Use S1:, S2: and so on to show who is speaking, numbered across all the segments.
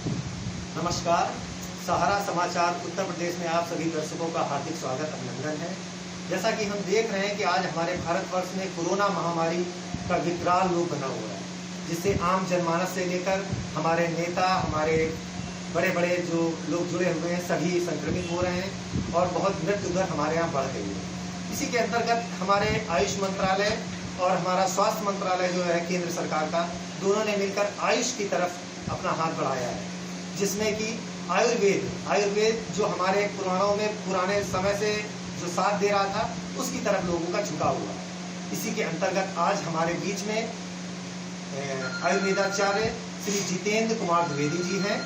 S1: नमस्कार। सहारा समाचार उत्तर प्रदेश में आप सभी दर्शकों का हार्दिक स्वागत अभिनंदन है। जैसा कि हम देख रहे हैं कि आज हमारे भारतवर्ष में कोरोना महामारी का विकराल रूप बना हुआ है, जिससे आम जनमानस से लेकर हमारे नेता, हमारे बड़े बड़े जो लोग जुड़े हुए हैं, सभी संक्रमित हो रहे हैं और बहुत मृत्यु दर हमारे यहाँ बढ़ गई है। इसी के अंतर्गत हमारे आयुष मंत्रालय और हमारा स्वास्थ्य मंत्रालय जो है केंद्र सरकार का, दोनों ने मिलकर आयुष की तरफ अपना हाथ बढ़ाया है, जिसमें कि आयुर्वेद जो हमारे पुराणों में पुराने समय से जो साथ दे रहा था, उसकी तरफ लोगों का झुकाव हुआ है। इसी के अंतर्गत आज हमारे बीच में आयुर्वेदाचार्य श्री जितेंद्र कुमार द्विवेदी जी हैं,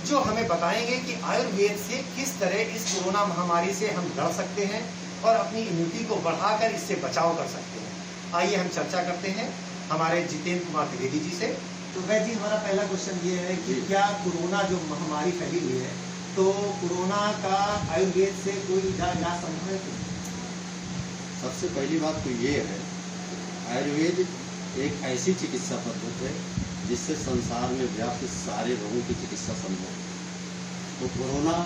S1: जो हमें बताएंगे कि आयुर्वेद से किस तरह इस कोरोना महामारी से हम लड़ सकते हैं और अपनी इम्यूनिटी को बढ़ाकर इससे बचाव कर सकते हैं। आइए हम चर्चा करते हैं हमारे जितेंद्र कुमार द्विवेदी जी से। तो वैद्य जी, हमारा पहला क्वेश्चन ये है कि क्या कोरोना जो महामारी फैली हुई है, तो कोरोना का आयुर्वेद से कोई इलाज संभव है?
S2: सबसे पहली बात तो ये है, आयुर्वेद एक ऐसी चिकित्सा पद्धति है जिससे संसार में व्याप्त सारे रोगों की चिकित्सा संभव है। तो कोरोना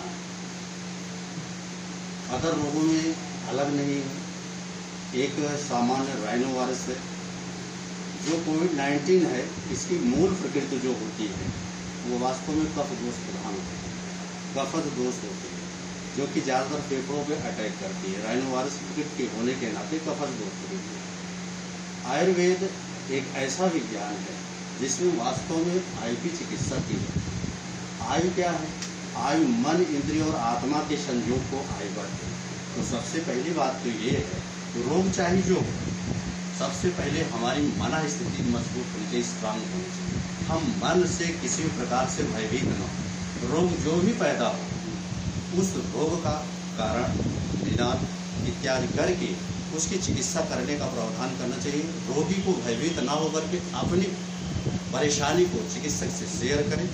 S2: अदर रोगों में अलग नहीं है, एक सामान्य राइनो वायरस है। जो कोविड-19 है, इसकी मूल प्रकृति जो होती है वो वास्तव में कफ दोष प्रधान होती है, कफत दोष होती है, जो कि ज़्यादातर फेफड़ों पे अटैक करती है। राइनो वायरस प्रकृति के होने के नाते कफत दोष होती है। आयुर्वेद एक ऐसा विज्ञान है जिसमें वास्तव में आयु की चिकित्सा की है। आयु क्या है? आयु मन, इंद्रिय और आत्मा के संयोग को आयु बढ़ते हैं। तो सबसे पहली बात तो ये है, रोग चाहे जो हो, सबसे पहले हमारी मन स्थिति मजबूत होनी चाहिए, स्ट्रांग होनी चाहिए। हम मन से किसी भी प्रकार से भयभीत न हो। रोग जो भी पैदा हो, उस रोग का कारण, निदान इत्यादि करके उसकी चिकित्सा करने का प्रावधान करना चाहिए। रोगी को भयभीत ना होकर के अपनी परेशानी को चिकित्सक से शेयर करें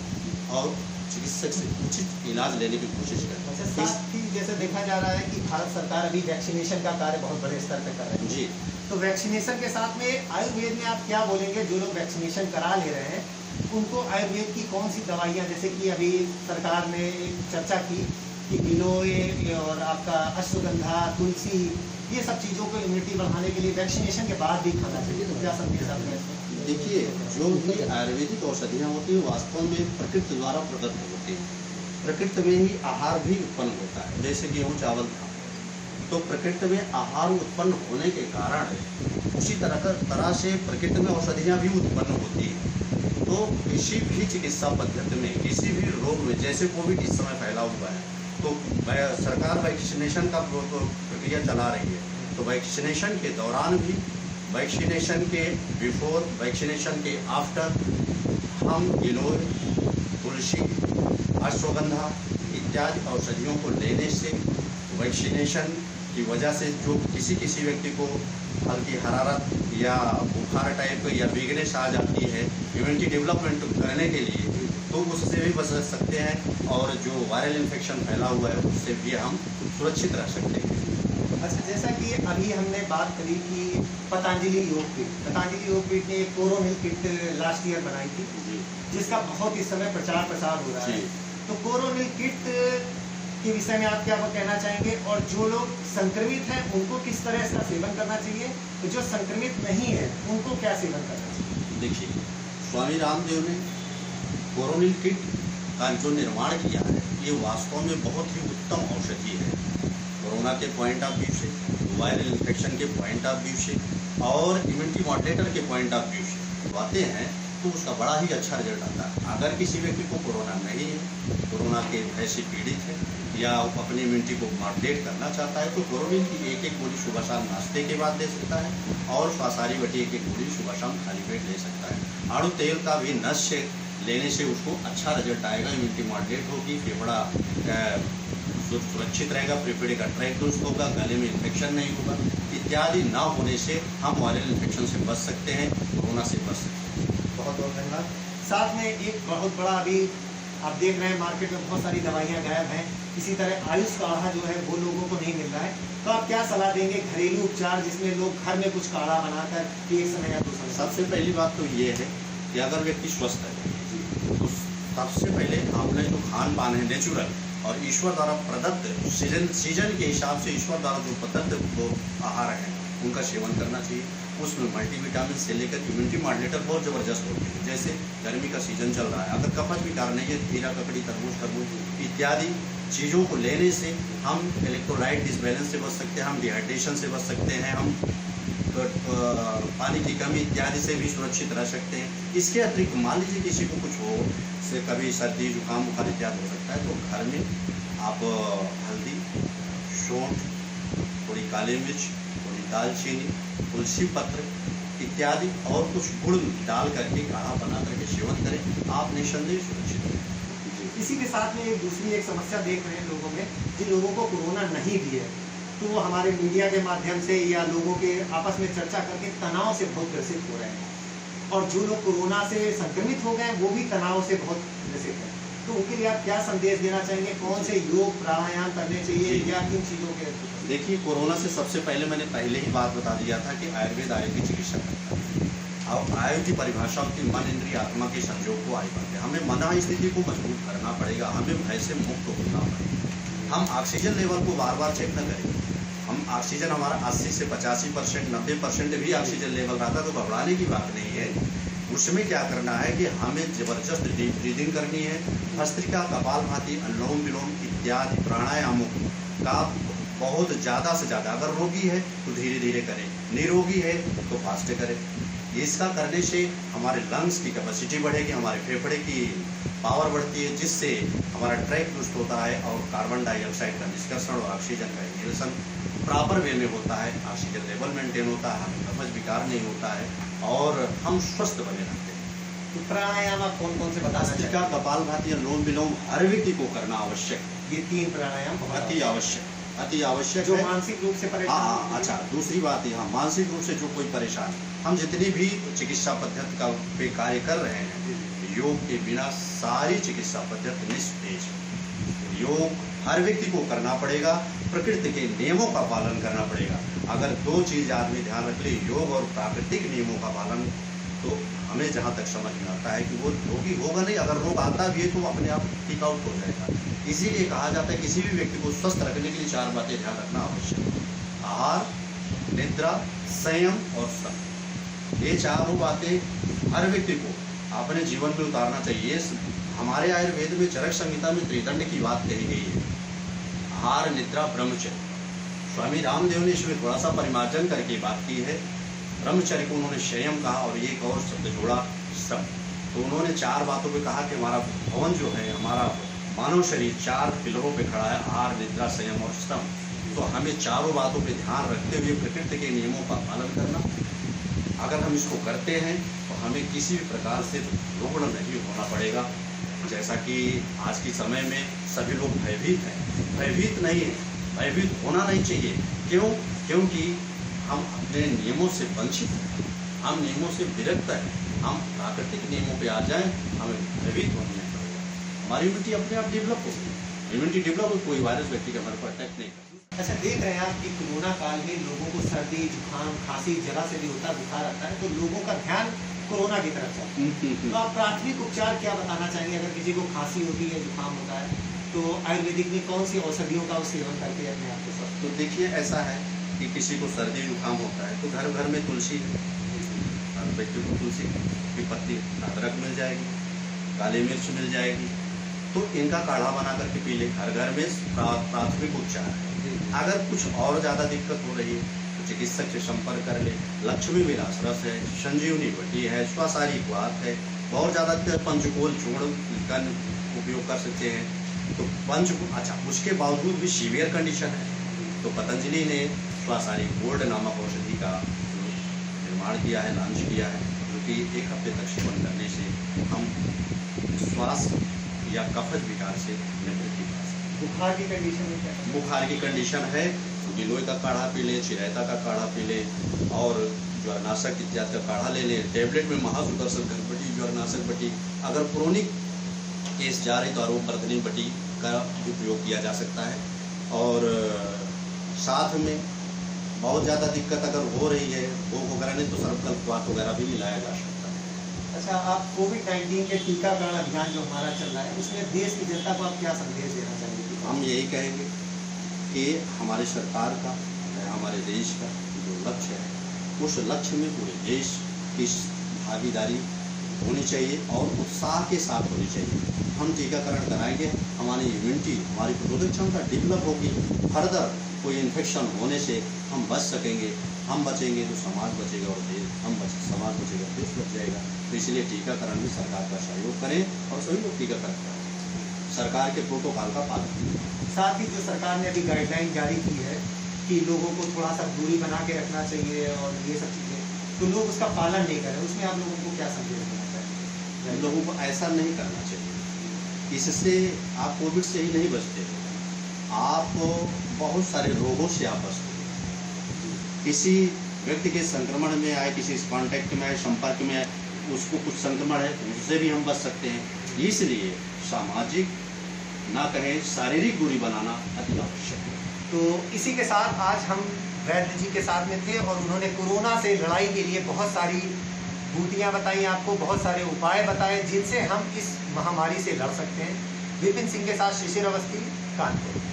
S2: और चिकित्सक से उचित इलाज लेने की कोशिश करें।
S1: साथ ही जैसे देखा जा रहा है कि भारत सरकार अभी वैक्सीनेशन का कार्य बहुत बड़े स्तर पर कर रही है
S2: जी,
S1: तो वैक्सीनेशन के साथ में आयुर्वेद में आप क्या बोलेंगे? जो लोग वैक्सीनेशन करा ले रहे हैं, उनको आयुर्वेद की कौन सी दवाइयाँ, जैसे कि अभी सरकार ने एक चर्चा की कि गिलोय और आपका अश्वगंधा, तुलसी, ये सब चीज़ों को इम्यूनिटी बढ़ाने के लिए वैक्सीनेशन के बाद भी खाना चाहिए, तो क्या संदेश आपका इसमें?
S2: देखिए, जो भी आयुर्वेदिक औषधियाँ होती हैं वास्तव में प्रकृति द्वारा प्रदत्त होती हैं। प्रकृति में ही आहार भी उत्पन्न होता है, जैसे गेहूँ चावल था, तो प्रकृति में आहार उत्पन्न होने के कारण उसी तरह से प्रकृति में औषधियाँ भी उत्पन्न होती हैं। तो किसी भी चिकित्सा पद्धति में, किसी भी रोग में, जैसे कोविड इस समय फैला हुआ है, तो सरकार वैक्सीनेशन का प्रक्रिया चला रही है। तो वैक्सीनेशन के दौरान भी, वैक्सीनेशन के बिफोर, वैक्सीनेशन के आफ्टर, हम गिलोय, तुलसी, अश्वगंधा इत्यादि औषधियों को लेने से वैक्सीनेशन की वजह से जो किसी व्यक्ति को हल्की हरारत या बुखार टाइप या वीकनेस आ जाती है इम्यूनिटी डेवलपमेंट करने के लिए, तो उससे भी बच सकते हैं और जो वायरल इन्फेक्शन फैला हुआ है उससे भी हम सुरक्षित रह सकते हैं।
S1: अच्छा, जैसा कि अभी हमने बात करी कि पतंजलि योग पीठ ने एक कोरोनिल किट लास्ट ईयर बनाई थी, जिसका बहुत इस समय प्रचार प्रसार हो रहा है। तो कोरोनिल किट के विषय में आप क्या कहना चाहेंगे, और जो लोग संक्रमित हैं उनको किस तरह इसका सेवन करना चाहिए, तो जो संक्रमित नहीं है उनको क्या सेवन करना चाहिए?
S2: देखिए, स्वामी रामदेव ने कोरोनिल किट का जो निर्माण किया है, ये वास्तव में बहुत ही उत्तम औषधि है। कोरोना के पॉइंट ऑफ व्यू से, वायरल इन्फेक्शन के पॉइंट ऑफ व्यू से और इम्यूनिटी मॉडरेटर के पॉइंट ऑफ व्यू से बातें हैं, तो उसका बड़ा ही अच्छा रिजल्ट आता है। अगर किसी व्यक्ति को कोरोना नहीं है, कोरोना के भय से पीड़ित है या अपनी इम्यूनिटी को मॉडरेट करना चाहता है, तो कोरोनिल की एक गोली सुबह शाम नाश्ते के बाद ले सकता है और स्वासारी बटी एक गोली सुबह शाम खाली पेट ले सकता है। आड़ू तेल का भी नश्य लेने से उसको अच्छा रिजल्ट आएगा, इम्यूनिटी मॉडरेट होगी, फेफड़ा सुरक्षित रहेगा, फेफड़े का ट्रैक दुरुस्त होगा, गले में इन्फेक्शन नहीं होगा, इत्यादि ना होने से हम वायरल इन्फेक्शन से बच सकते हैं, कोरोना से बच सकते हैं।
S1: बहुत बहुत धन्यवाद। साथ में एक बहुत बड़ा, अभी आप देख रहे हैं मार्केट में बहुत सारी दवाइयाँ गायब हैं, इसी तरह आयुष काढ़ा जो है वो लोगों को नहीं मिल रहा है, तो आप क्या सलाह देंगे घरेलू उपचार जिसमें लोग घर में कुछ काढ़ा बनाकर एक समय या दूसरा?
S2: सबसे पहली बात तो ये है कि अगर व्यक्ति स्वस्थ है तो
S3: सबसे पहले आपने जो खान पान है नेचुरल और ईश्वर द्वारा प्रदत्त सीजन के हिसाब से ईश्वर द्वारा जो प्रदत्त वो आहार हैं उनका सेवन करना चाहिए। उसमें मल्टीविटामिन से लेकर इम्यूनिटी मॉड्यूलेटर बहुत ज़बरदस्त होते हैं। जैसे गर्मी का सीजन चल रहा है, अगर कफज विकार नहीं है, खीरा ककड़ी तरबूज इत्यादि चीज़ों को लेने से हम इलेक्ट्रोलाइट डिसबैलेंस से बच सकते हैं, हम डिहाइड्रेशन से बच सकते हैं, हम पानी की कमी इत्यादि से भी सुरक्षित रह सकते हैं। इसके अतिरिक्त मान लीजिए किसी को कुछ हो से कभी सर्दी जुकाम बुखार इत्यादि हो सकता है, तो घर में आप हल्दी, सौंठ, थोड़ी काली मिर्च, थोड़ी दालचीनी, तुलसी पत्र इत्यादि और कुछ गुड़ डाल करके काढ़ा बना करके सेवन करें, आप निस्संदेह सुरक्षित रहें।
S1: इसी के साथ में दूसरी एक समस्या देख रहे हैं लोगों में, जिन लोगों को कोरोना नहीं भी है तो वो हमारे मीडिया के माध्यम से या लोगों के आपस में चर्चा करके तनाव से बहुत ग्रसित हो रहे हैं, और जो लोग कोरोना से संक्रमित हो गए वो भी तनाव से बहुत ग्रसित हैं। तो उनके लिए आप क्या संदेश देना चाहेंगे? कौन से योग प्राणायाम करने चाहिए या किन चीज़ों के?
S3: देखिए, कोरोना से सबसे पहले मैंने पहले ही बात बता दिया था कि आयुर्वेद आयु की चिकित्सा करता है। अब आयु की परिभाषा होती मन इंद्रिय आत्मा के संयोग को आयु कहते हैं। हमें मना स्थिति को मजबूत करना पड़ेगा, हमें भय से मुक्त होना पड़ेगा। हम ऑक्सीजन लेवल को बार बार चेक न करें। हम ऑक्सीजन हमारा 80 से 85%, 90% भी ऑक्सीजन लेवल रहता तो घबराने की बात नहीं है। उसमें क्या करना है कि हमें ज़बरदस्त डीप ब्रीदिंग करनी है। भस्त्रिका, कपालभाति, अनुलोम विलोम इत्यादि प्राणायामों का बहुत ज़्यादा से ज़्यादा, अगर रोगी है तो धीरे धीरे करें, निरोगी है तो फास्ट करें। इसका करने से हमारे लंग्स की कैपेसिटी बढ़ेगी, हमारे फेफड़े की पावर बढ़ती है, जिससे हमारा ट्रैक दुरुस्त होता है और कार्बन डाइऑक्साइड का निष्कर्षण और ऑक्सीजन का इनहेलेशन प्रॉपर वे में होता है, ऑक्सीजन लेवल मेंटेन होता है, हमें कफज विकार नहीं होता है और हम स्वस्थ बने रहते हैं।
S1: तो प्राणायाम आप कौन कौन से बताना
S3: भस्त्रिका,
S1: चाहिए?
S3: कपालभाति, अनुलोम विलोम हर व्यक्ति को करना आवश्यक है।
S1: ये 3 प्राणायाम
S3: अति आवश्यक
S1: जो
S3: है।
S1: मानसिक रूप से परेशान
S3: हाँ, अच्छा, दूसरी बात यहाँ मानसिक रूप से जो कोई परेशान है, हम जितनी भी चिकित्सा पद्धति का पे कार्य कर रहे हैं, योग के बिना सारी चिकित्सा पद्धति निष्फल है। योग हर व्यक्ति को करना पड़ेगा, प्रकृति के नियमों का पालन करना पड़ेगा। अगर 2 चीज़ आदमी ध्यान रख ले, योग और प्राकृतिक नियमों का पालन, तो हमें जहाँ तक समझ में आता है कि वो रोगी होगा नहीं। अगर रोग आता भी है तो वो अपने आप ठीक आउट हो जाएगा। इसीलिए कहा जाता है किसी भी व्यक्ति को स्वस्थ रखने के लिए 4 बातें ध्यान रखना आवश्यक है: आहार, निद्रा, संयम और सम। ये 4 बातें हर व्यक्ति को अपने जीवन में उतारना चाहिए। हमारे आयुर्वेद में चरक संहिता में त्रिदंड की बात कही गई है: आहार, निद्रा, ब्रह्मचर्य। स्वामी रामदेव ने इसमें थोड़ा सा परिमार्जन करके बात की है। ब्रह्मचर्य को उन्होंने संयम कहा और एक और शब्द जोड़ा, सम। तो उन्होंने 4 बातों पे कहा कि हमारा भवन जो है, हमारा मानव शरीर 4 पिलरों पे खड़ा है: आहार, निद्रा, संयम और सम। तो हमें 4 बातों पे ध्यान रखते हुए प्रकृति के नियमों का पालन करना। अगर हम इसको करते हैं तो हमें किसी भी प्रकार से रुग्ण नहीं होना पड़ेगा। जैसा कि आज के समय में सभी लोग भयभीत हैं, भयभीत नहीं है, भयभीत होना नहीं चाहिए। क्यों? क्योंकि हम अपने नियमों से वंचित हैं, हम नियमों से विरक्त हैं। हम प्राकृतिक नियमों पे आ जाएं, हमें भयभीत होना नहीं पड़ेगा। हमारी इम्यूनिटी अपने आप डेवलप होगी। इम्यूनिटी डेवलप हो, कोई वायरस व्यक्ति के हमारे पर अटैक नहीं करता।
S1: अच्छा, देख रहे हैं आप कि कोरोना काल में लोगों को सर्दी, जुकाम, खांसी जरा से भी होता, बुखार आता है तो लोगों का ध्यान कोरोना की तरफ जाता है। तो आप प्राथमिक उपचार क्या बताना चाहेंगे? अगर किसी को खांसी होती है, जुकाम होता है, तो आयुर्वेदिक में कौन सी औषधियों का सेवन करके अपने आप को स्वस्थ?
S3: तो देखिए, ऐसा है कि किसी को सर्दी जुकाम होता है तो घर घर में तुलसी है, हर व्यक्ति को तुलसी की पत्ती, अदरक मिल जाएगी, काली मिर्च मिल जाएगी, तो इनका काढ़ा बना करके पी ले। हर घर में प्राथमिक उपचार है। अगर कुछ और ज़्यादा दिक्कत हो रही है तो चिकित्सक से संपर्क कर ले। लक्ष्मी विलास रस है, संजीवनी बटी है, स्वासारी क्वाथ है, बहुत ज़्यादा पंचकोल चूर्ण का उपयोग कर सकते हैं। तो अच्छा, उसके बावजूद भी सीवियर कंडीशन है तो पतंजलि ने स्वासारी गोल्ड नामक औषधि का निर्माण किया है, लॉन्च किया है, जो कि 1 हफ्ते तक सेवन करने से हम श्वास या कफज विकार से निवृत्ति पा सकते।
S1: बुखार की कंडीशन में क्या है?
S3: बुखार की कंडीशन है तो गिलोय का काढ़ा पी ले, चिरैता का काढ़ा पी ले और ज्वरनाशक इत्यादि का काढ़ा ले ले। टैबलेट में महासुदर्शन घनबटी, ज्वरनाशक बटी। अगर क्रोनिक केस जा रही तो आरोप वर्धनी बटी का उपयोग किया जा सकता है। और साथ में बहुत ज़्यादा दिक्कत अगर हो रही है, भूख वगैरह नहीं, तो सर्वकल्प क्वाथ वगैरह भी मिलाया जा सकता है।
S1: अच्छा, आप कोविड-19 के टीकाकरण अभियान जो हमारा चल रहा है, उसमें देश की जनता को आप क्या संदेश देना चाहेंगे?
S2: हम यही कहेंगे कि हमारे सरकार का हमारे देश का जो लक्ष्य है, उस लक्ष्य में पूरे देश की भागीदारी होनी चाहिए और उत्साह के साथ होनी चाहिए। हम टीकाकरण कराएंगे, हमारी इम्यूनिटी, हमारी प्रतिरोधक क्षमता डेवलप होगी। फर्दर कोई इन्फेक्शन होने से हम बच सकेंगे। हम बचेंगे तो समाज बचेगा और देश, समाज बचेगा देश बच जाएगा। तो इसलिए टीकाकरण में सरकार का सहयोग करें और सभी लोग टीकाकरण करें, सरकार के प्रोटोकॉल का पालन करें।
S1: साथ ही जो सरकार ने अभी गाइडलाइन जारी की है कि लोगों को थोड़ा सा दूरी बना के रखना चाहिए और ये सब चीज़ें, तो लोग उसका पालन नहीं करें, उसमें आप लोगों को क्या संदेश देना चाहिए?
S2: लोगों को ऐसा नहीं करना चाहिए। इससे आप कोविड से ही नहीं बचते हो, आप बहुत सारे रोगों से आप बचते हो। किसी व्यक्ति के संक्रमण में आए, किसी कांटेक्ट में आए, संपर्क में आए, उसको कुछ संक्रमण है तो उससे भी हम बच सकते हैं। इसलिए सामाजिक ना कहें, शारीरिक दूरी बनाना अति आवश्यक है।
S1: तो इसी के साथ आज हम वैद्य जी के साथ में थे और उन्होंने कोरोना से लड़ाई के लिए बहुत सारी बूटियाँ बताई, आपको बहुत सारे उपाय बताए जिनसे हम इस महामारी से लड़ सकते हैं। विपिन सिंह के साथ शिशिर अवस्थी, कानपुर।